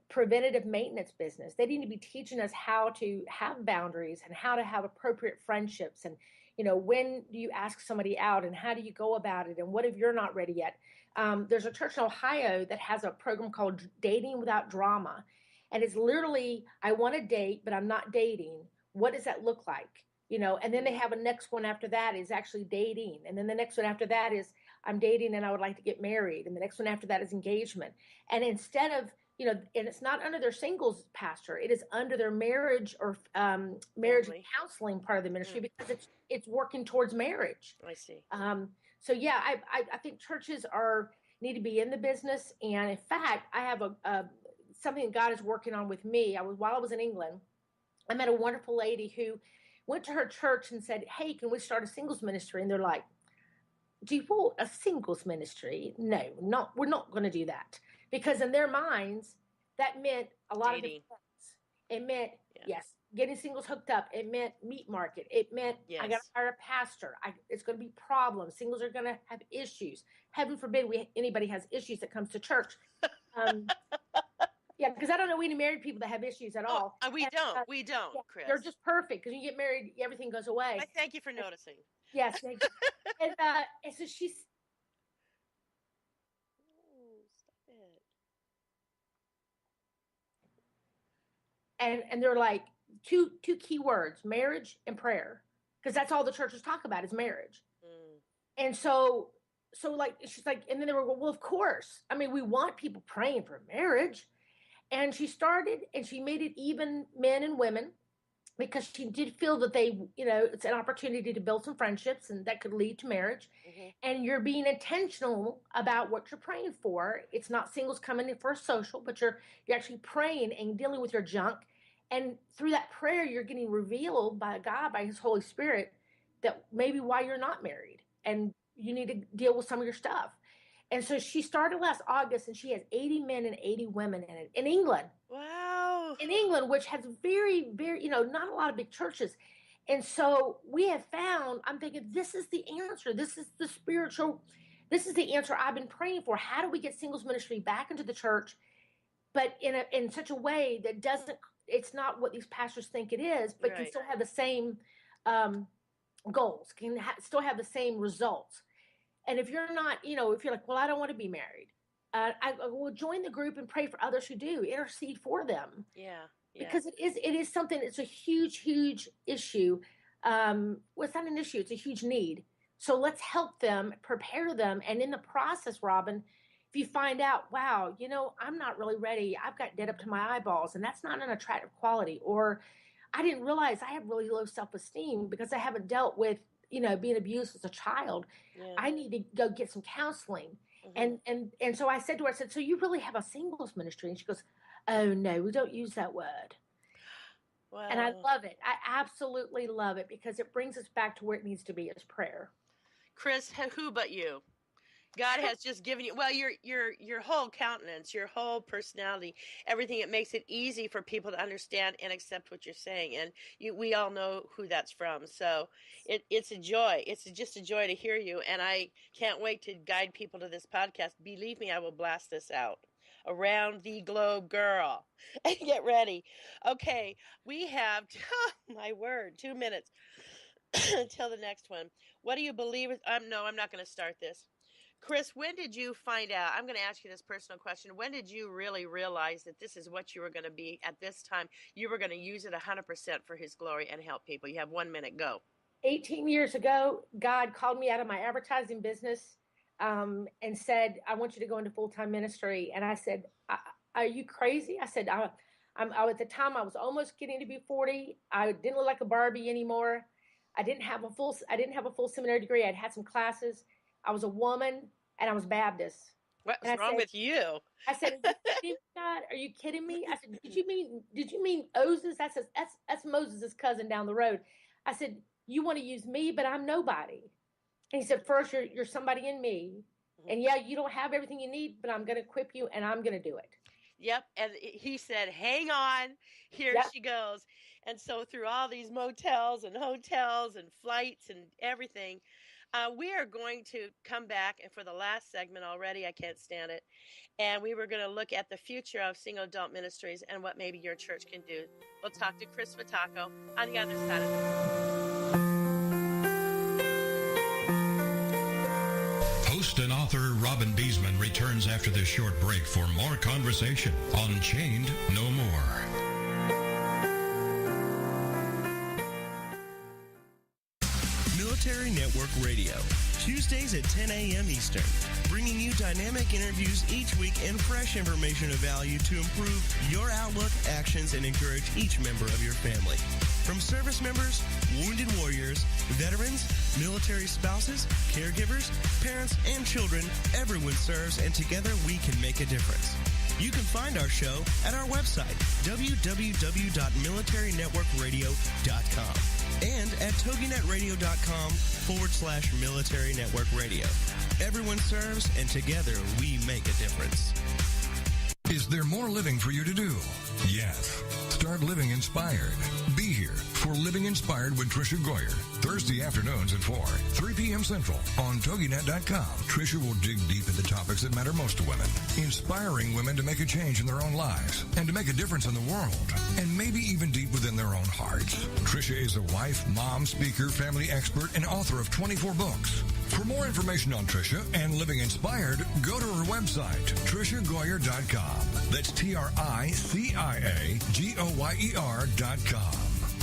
preventative maintenance business. They need to be teaching us how to have boundaries and how to have appropriate friendships. And, when do you ask somebody out, and how do you go about it? And what if you're not ready yet? There's a church in Ohio that has a program called Dating Without Drama. And it's literally, I want to date, but I'm not dating. What does that look like? And then they have a next one after that is actually dating. And then the next one after that is, I'm dating and I would like to get married. And the next one after that is engagement. And instead of, and it's not under their singles pastor, it is under their marriage or marriage counseling part of the ministry, because it's working towards marriage. I see. So yeah, I think churches need to be in the business. And in fact, I have something that God is working on with me. While I was in England, I met a wonderful lady who went to her church and said, hey, can we start a singles ministry? And they're like, do you want a singles ministry? No, we're not going to do that. Because in their minds, that meant a lot of different things. It meant, yes, getting singles hooked up. It meant meat market. It meant I got to hire a pastor. It's going to be problems. Singles are going to have issues. Heaven forbid anybody has issues that comes to church. Yeah, because I don't know any married people that have issues at all. We don't, Chris. They're just perfect, because when you get married, everything goes away. I thank you for noticing. Yes, thank you. And so she's... Oh, stop it. And they're like, two key words, marriage and prayer. Because that's all the churches talk about is marriage. And so like, she's like, and then they were, well, of course. I mean, we want people praying for marriage. And she started, and she made it even men and women. because she did feel that it's an opportunity to build some friendships and that could lead to marriage. Mm-hmm. And you're being intentional about what you're praying for. It's not singles coming in for a social, but you're actually praying and dealing with your junk. And through that prayer, you're getting revealed by God, by his Holy Spirit, that maybe why you're not married and you need to deal with some of your stuff. And so she started last August, and she has 80 men and 80 women in it in England. Wow. In England, which has very, very, not a lot of big churches. And so we have found, I'm thinking, this is the answer. This is the answer I've been praying for. How do we get singles ministry back into the church, but in such a way that it's not what these pastors think it is, but can still have the same goals, can still have the same results. And if you're not, if you're like, well, I don't want to be married, I will join the group and pray for others who do, intercede for them. Yeah. Because it is something, it's a huge, huge issue. Well, it's not an issue, it's a huge need. So let's help them, prepare them. And in the process, Robin, if you find out, wow, I'm not really ready. I've got dead up to my eyeballs, and that's not an attractive quality. Or I didn't realize I have really low self-esteem because I haven't dealt with, being abused as a child. Yeah. I need to go get some counseling. Mm-hmm. And so I said to her, so you really have a singles ministry? And she goes, oh no, we don't use that word. Wow. And I love it. I absolutely love it because it brings us back to where it needs to be, as prayer. Chris, who but you? God has just given you, well, your whole countenance, your whole personality, everything. It makes it easy for people to understand and accept what you're saying. And we all know who that's from. So it's a joy. It's just a joy to hear you. And I can't wait to guide people to this podcast. Believe me, I will blast this out. Around the globe, girl. Get ready. Okay, we have, oh, my word, 2 minutes until the next one. What do you believe? No, I'm not going to start this. Chris, when did you find out? I'm going to ask you this personal question. When did you really realize that this is what you were going to be at this time? You were going to use it 100% for his glory and help people. You have 1 minute. Go. 18 years ago, God called me out of my advertising business and said, I want you to go into full-time ministry. And I said, are you crazy? I said, at the time I was almost getting to be 40. I didn't look like a Barbie anymore. I didn't have a full seminary degree. I'd had some classes. I was a woman and I was Baptist. What's wrong with you? I said, God, are you kidding me? I said, did you mean Moses? That's Moses' cousin down the road. I said, you want to use me, but I'm nobody. And he said, first, you're somebody in me. And yeah, you don't have everything you need, but I'm going to equip you and I'm going to do it. Yep. And he said, hang on, here she goes. And so through all these motels and hotels and flights and everything, we are going to come back, and for the last segment already, I can't stand it, and we were going to look at the future of single adult ministries and what maybe your church can do. We'll talk to Chris Fataco on the other side of this. Host and author Robin Beesman returns after this short break for more conversation on Chained No More. Military Network Radio, Tuesdays at 10 a.m. Eastern, bringing you dynamic interviews each week and fresh information of value to improve your outlook, actions, and encourage each member of your family. From service members, wounded warriors, veterans, military spouses, caregivers, parents, and children, everyone serves, and together we can make a difference. You can find our show at our website, www.militarynetworkradio.com, and at toginetradio.com/military network radio. Everyone serves, and together we make a difference. Is there more living for you to do? Yes. Start living inspired. Be here for Living Inspired with Tricia Goyer, Thursday afternoons at 4, 3 p.m. Central on TogiNet.com. Tricia will dig deep into topics that matter most to women, inspiring women to make a change in their own lives and to make a difference in the world, and maybe even deep within their own hearts. Tricia is a wife, mom, speaker, family expert, and author of 24 books. For more information on Tricia and Living Inspired, go to her website, TriciaGoyer.com. That's TriciaGoyer.com.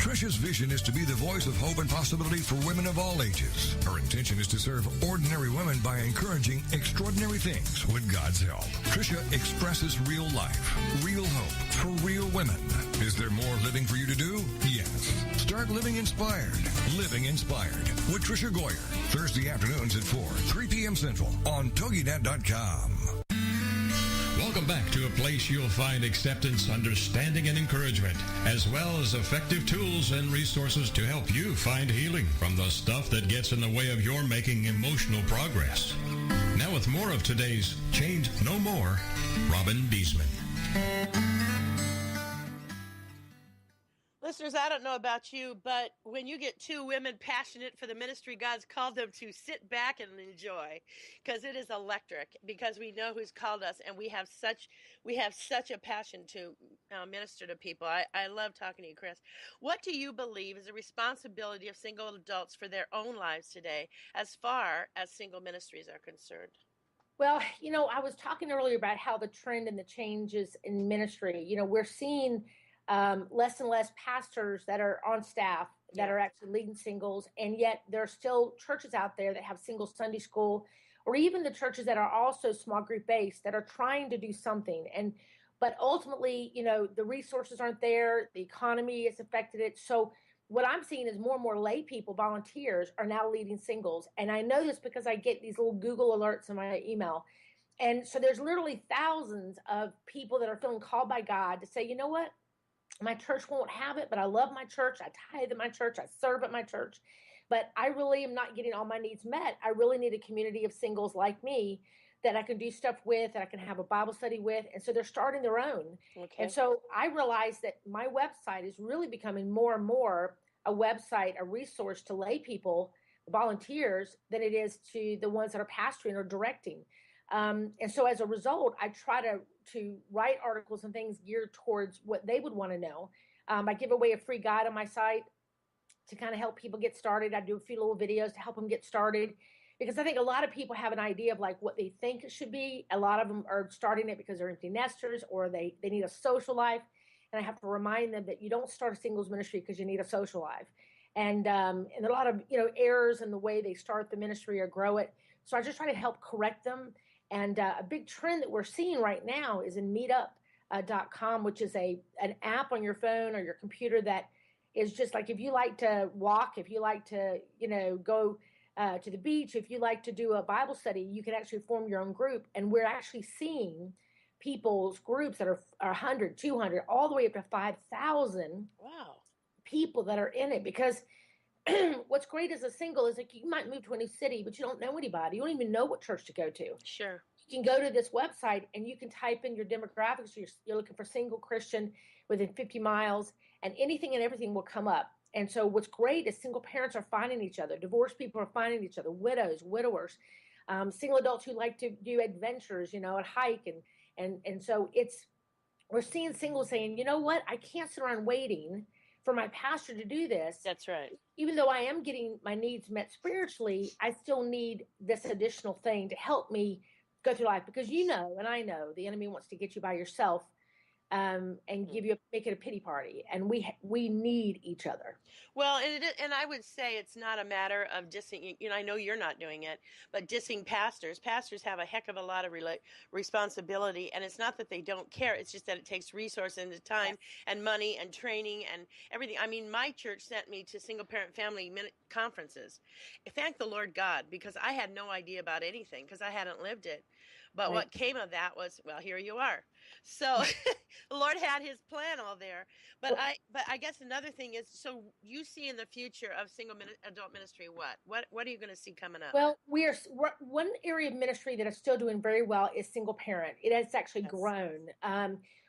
Trisha's vision is to be the voice of hope and possibility for women of all ages. Her intention is to serve ordinary women by encouraging extraordinary things with God's help. Trisha expresses real life, real hope for real women. Is there more living for you to do? Yes. Start living inspired. Living Inspired with Trisha Goyer. Thursday afternoons at 4, 3 p.m. Central on TogiNet.com. Welcome back to a place you'll find acceptance, understanding, and encouragement, as well as effective tools and resources to help you find healing from the stuff that gets in the way of your making emotional progress. Now with more of today's Chained No More, Robin Beesman. Listeners, I don't know about you, but when you get two women passionate for the ministry God's called them to, sit back and enjoy, because it is electric, because we know who's called us, and we have such a passion to minister to people. I love talking to you, Chris. What do you believe is the responsibility of single adults for their own lives today, as far as single ministries are concerned? Well, I was talking earlier about how the trend and the changes in ministry, we're seeing less and less pastors that are on staff that are actually leading singles, and yet there are still churches out there that have single Sunday school, or even the churches that are also small group based that are trying to do something. But ultimately, the resources aren't there. The economy has affected it. So what I'm seeing is more and more lay people, volunteers, are now leading singles. And I know this because I get these little Google alerts in my email. And so there's literally thousands of people that are feeling called by God to say, you know what? My church won't have it, but I love my church. I tithe at my church. I serve at my church. But I really am not getting all my needs met. I really need a community of singles like me that I can do stuff with, that I can have a Bible study with. And so they're starting their own. Okay. And so I realized that my website is really becoming more and more a website, a resource to lay people, volunteers, than it is to the ones that are pastoring or directing. And so as a result, I try to write articles and things geared towards what they would want to know. I give away a free guide on my site to kind of help people get started. I do a few little videos to help them get started, because I think a lot of people have an idea of like what they think it should be. A lot of them are starting it because they're empty nesters, or they need a social life. And I have to remind them that you don't start a singles ministry because you need a social life. And a lot of, errors in the way they start the ministry or grow it. So I just try to help correct them. And a big trend that we're seeing right now is in meetup.com, which is an app on your phone or your computer that is just like, if you like to walk, if you like to, go to the beach, if you like to do a Bible study, you can actually form your own group. And we're actually seeing people's groups that are 100, 200, all the way up to 5,000 people that are in it. Because what's great as a single is like you might move to a new city, but you don't know anybody. You don't even know what church to go to. Sure. You can go to this website and you can type in your demographics. You're looking for single Christian within 50 miles, and anything and everything will come up. And so what's great is single parents are finding each other. Divorced people are finding each other. Widows, widowers, single adults who like to do adventures, and hike. And so we're seeing singles saying, you know what? I can't sit around waiting for my pastor to do this. That's right. Even though I am getting my needs met spiritually, I still need this additional thing to help me go through life, because and I know the enemy wants to get you by yourself and make it a pity party, and we need each other. Well, and I would say it's not a matter of dissing. I know you're not doing it, but dissing pastors. Pastors have a heck of a lot of responsibility, and it's not that they don't care. It's just that it takes resources and time and money and training and everything. I mean, my church sent me to single parent family conferences. Thank the Lord God, because I had no idea about anything because I hadn't lived it. But what came of that was, well, here you are. So the Lord had his plan all there. But I guess another thing is, so you see in the future of single adult ministry, what are you going to see coming up? Well, one area of ministry that is still doing very well is single parent. It has actually grown.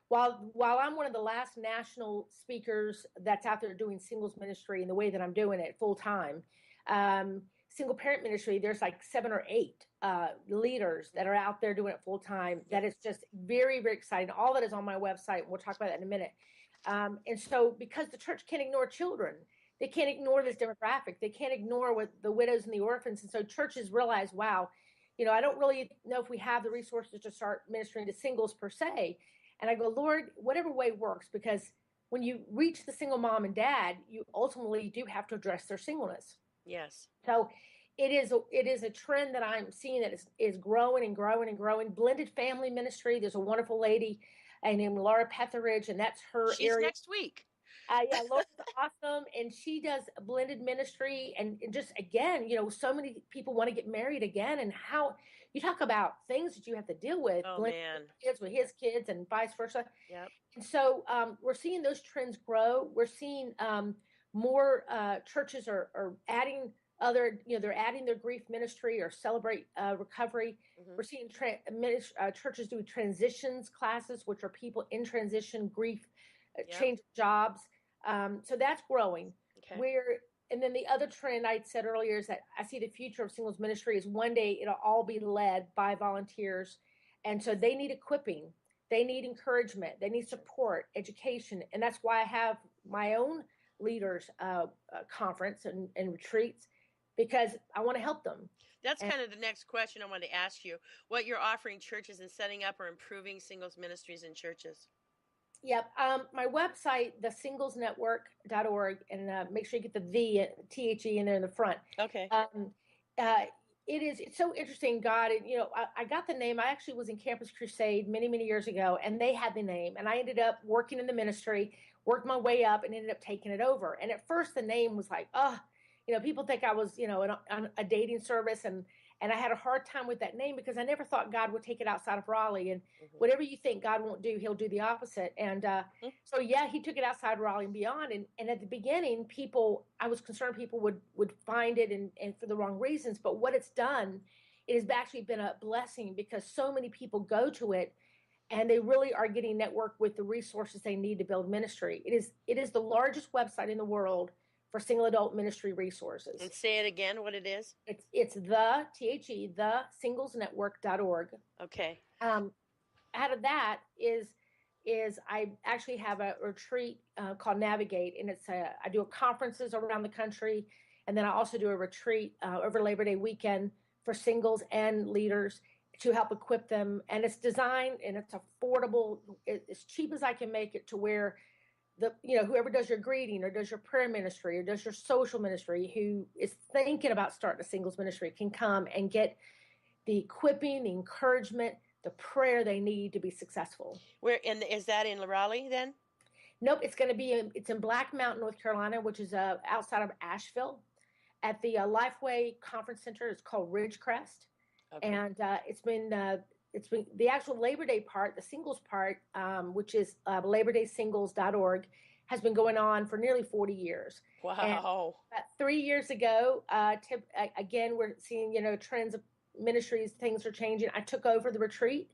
While I'm one of the last national speakers that's out there doing singles ministry in the way that I'm doing it full time, single parent ministry, there's like 7 or 8 leaders that are out there doing it full time. That is just very, very exciting. All that is on my website. We'll talk about that in a minute. And so because the church can't ignore children, they can't ignore this demographic. They can't ignore what the widows and the orphans. And so churches realize, wow, I don't really know if we have the resources to start ministering to singles per se. And I go, Lord, whatever way works, because when you reach the single mom and dad, you ultimately do have to address their singleness. Yes. So it is a trend that I'm seeing that is growing and growing and growing. Blended family ministry. There's a wonderful lady named Laura Petheridge, and that's her She's area. next week. Yeah, Laura's awesome, and she does blended ministry. And just again, so many people want to get married again, and how you talk about things that you have to deal with. Oh man, kids with his kids, and vice versa. Yep. And so we're seeing those trends grow. We're seeing more churches are adding they're adding their grief ministry or celebrate recovery. Mm-hmm. We're seeing churches do transitions classes, which are people in transition, grief, change jobs. So that's growing. Okay. And then the other trend I said earlier is that I see the future of singles ministry is one day it'll all be led by volunteers. And so they need equipping. They need encouragement. They need support, education. And that's why I have my own leaders conference and retreats, because I want to help them. That's kind of the next question I wanted to ask you. What you're offering churches in setting up or improving singles ministries in churches? Yep. My website, thesinglesnetwork.org, and make sure you get the THE in there in the front. Okay. It's so interesting, God. And, I got the name. I actually was in Campus Crusade many, many years ago, and they had the name. And I ended up working in the ministry, worked my way up, and ended up taking it over. And at first, the name was like, people think I was, on a dating service, and I had a hard time with that name because I never thought God would take it outside of Raleigh. And whatever you think God won't do, he'll do the opposite. And so, he took it outside Raleigh and beyond. And at the beginning, I was concerned people would find it and for the wrong reasons. But what it's done, it has actually been a blessing because so many people go to it and they really are getting networked with the resources they need to build ministry. It is the largest website in the world for single adult ministry resources. And say it again, what it is? It's thesinglesnetwork.org. Okay. Out of that is I actually have a retreat called Navigate, and I do conferences around the country, and then I also do a retreat over Labor Day weekend for singles and leaders to help equip them. And it's designed and it's affordable, as cheap as I can make it, to where whoever does your greeting or does your prayer ministry or does your social ministry who is thinking about starting a singles ministry can come and get the equipping, the encouragement, the prayer they need to be successful. Is that in Raleigh then? Nope, it's in Black Mountain, North Carolina, which is outside of Asheville, at the Lifeway Conference Center. It's called Ridgecrest, and it's been the actual Labor Day part, the singles part, which is LaborDaySingles.org, has been going on for nearly 40 years. Wow. And about 3 years ago, again, we're seeing, trends of ministries, things are changing. I took over the retreat,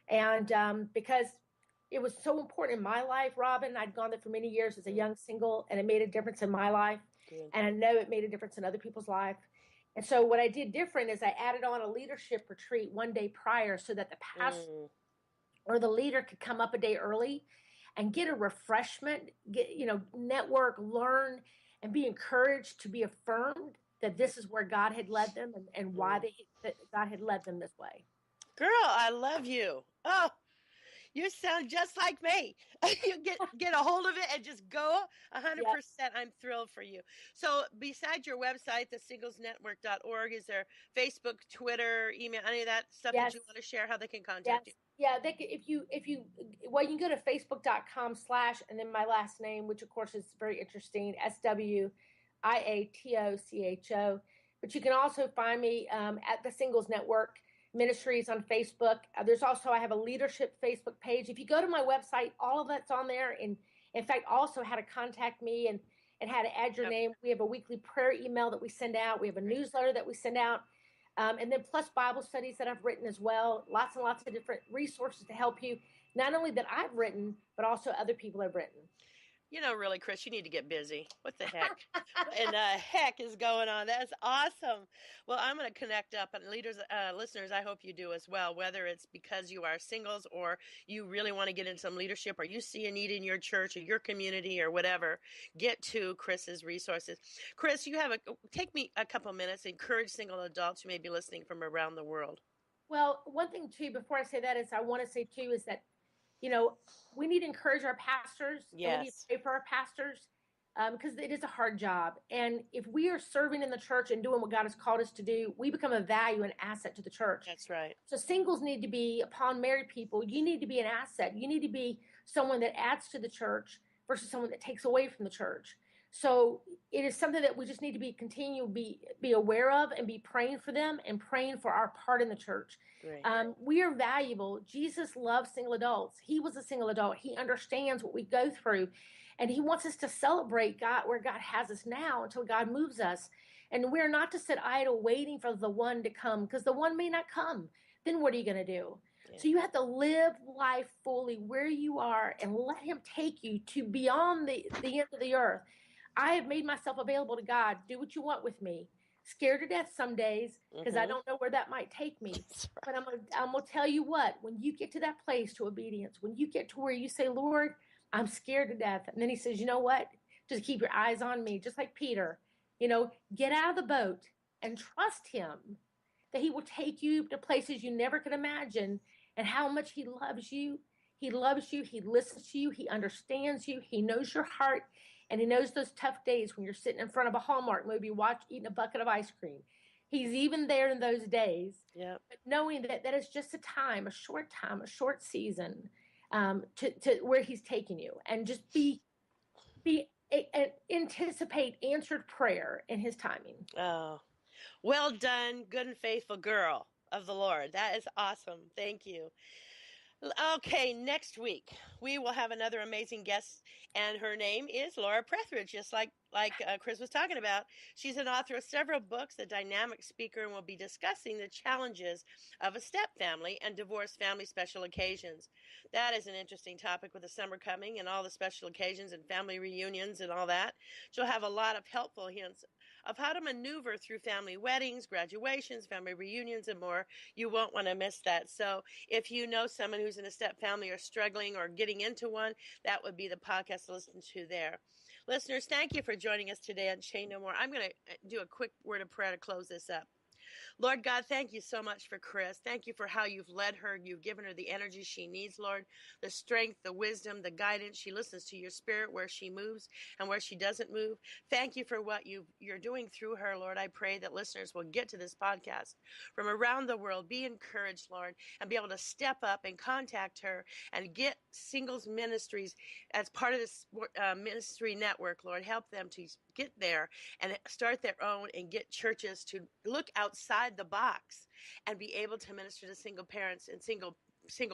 and because it was so important in my life, Robin, I'd gone there for many years as a young single, and it made a difference in my life. Good. And I know it made a difference in other people's life. And so what I did different is I added on a leadership retreat one day prior so that the pastor or the leader could come up a day early and get a refreshment, network, learn, and be encouraged to be affirmed that this is where God had led them and why that God had led them this way. Girl, I love you. Oh, you sound just like me. You get a hold of it and just go 100%. Yep. I'm thrilled for you. So besides your website, thesinglesnetwork.org, is there Facebook, Twitter, email, any of that stuff that you want to share, how they can contact you? Yeah, you can go to facebook.com/ and then my last name, which of course is very interesting, SWIATOCHO. But you can also find me at the Singles Network Ministries on Facebook. I have a leadership Facebook page. If you go to my website, all of that's on there. And in fact, also how to contact me and how to add your name. We have a weekly prayer email that we send out. We have a newsletter that we send out. And then plus Bible studies that I've written as well. Lots and lots of different resources to help you. Not only that I've written, but also other people have written. Really, Chris, you need to get busy. What the heck? And heck is going on? That's awesome. Well, I'm going to connect up, and listeners, I hope you do as well, whether it's because you are singles or you really want to get into some leadership or you see a need in your church or your community or whatever, get to Chris's resources. Chris, take me a couple minutes to encourage single adults who may be listening from around the world. Well, one thing, too, before I say that is I want to say, too, is that we need to encourage our pastors. Yes. And we need to pray for our pastors because it is a hard job. And if we are serving in the church and doing what God has called us to do, we become a value and asset to the church. That's right. So singles need to be, upon married people, you need to be an asset. You need to be someone that adds to the church versus someone that takes away from the church. So it is something that we just need to be aware of and be praying for them and praying for our part in the church. We are valuable. Jesus loves single adults. He was a single adult. He understands what we go through, and he wants us to celebrate God where God has us now until God moves us. And we're not to sit idle waiting for the one to come, because the one may not come. Then what are you going to do? Yeah. So you have to live life fully where you are and let him take you to beyond the end of the earth. I have made myself available to God. Do what you want with me. Scared to death some days because I don't know where that might take me. But I'm gonna tell you what, when you get to that place to obedience, when you get to where you say, Lord, I'm scared to death. And then he says, you know what? Just keep your eyes on me. Just like Peter, get out of the boat and trust him that he will take you to places you never could imagine, and how much he loves you. He loves you. He listens to you. He understands you. He knows your heart. And he knows those tough days when you're sitting in front of a Hallmark movie, eating a bucket of ice cream. He's even there in those days. Yep. But knowing that is just a short season to where he's taking you. And just anticipate answered prayer in his timing. Oh, well done, good and faithful girl of the Lord. That is awesome. Thank you. Okay, next week we will have another amazing guest, and her name is Laura Prethridge, just like Chris was talking about. She's an author of several books, a dynamic speaker, and will be discussing the challenges of a step family and divorced family special occasions. That is an interesting topic with the summer coming and all the special occasions and family reunions and all that. She'll have a lot of helpful hints of how to maneuver through family weddings, graduations, family reunions, and more. You won't want to miss that. So if you know someone who's in a step family or struggling or getting into one, that would be the podcast to listen to there. Listeners, thank you for joining us today on Chain No More. I'm going to do a quick word of prayer to close this up. Lord God, thank you so much for Chris. Thank you for how you've led her. You've given her the energy she needs, Lord, the strength, the wisdom, the guidance. She listens to your spirit where she moves and where she doesn't move. Thank you for what you're doing through her, Lord. I pray that listeners will get to this podcast from around the world, be encouraged, Lord, and be able to step up and contact her and get singles ministries as part of this ministry network, Lord. Help them to get there and start their own and get churches to look outside the box and be able to minister to single parents and single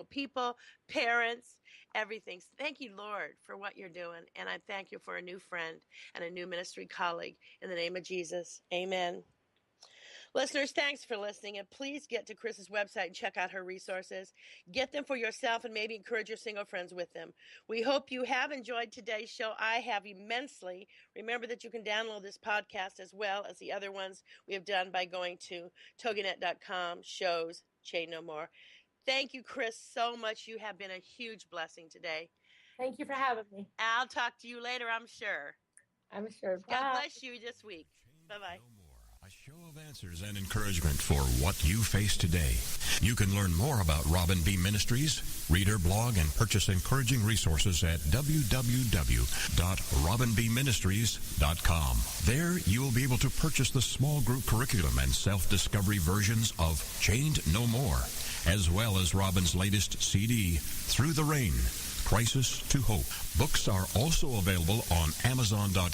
people, parents, everything. Thank you, Lord, for what you're doing. And I thank you for a new friend and a new ministry colleague in the name of Jesus. Amen. Listeners, thanks for listening, and please get to Chris's website and check out her resources. Get them for yourself and maybe encourage your single friends with them. We hope you have enjoyed today's show. I have immensely. Remember that you can download this podcast as well as the other ones we have done by going to toginet.com, shows, Chain No More. Thank you, Chris, so much. You have been a huge blessing today. Thank you for having me. I'll talk to you later, I'm sure. I'm sure. Bye. God bless you this week. Bye-bye. A show of answers and encouragement for what you face today. You can learn more about Robin B. Ministries, read her blog, and purchase encouraging resources at www.robinbministries.com. There, you will be able to purchase the small group curriculum and self-discovery versions of Chained No More, as well as Robin's latest CD, Through the Rain, Crisis to Hope. Books are also available on Amazon.com.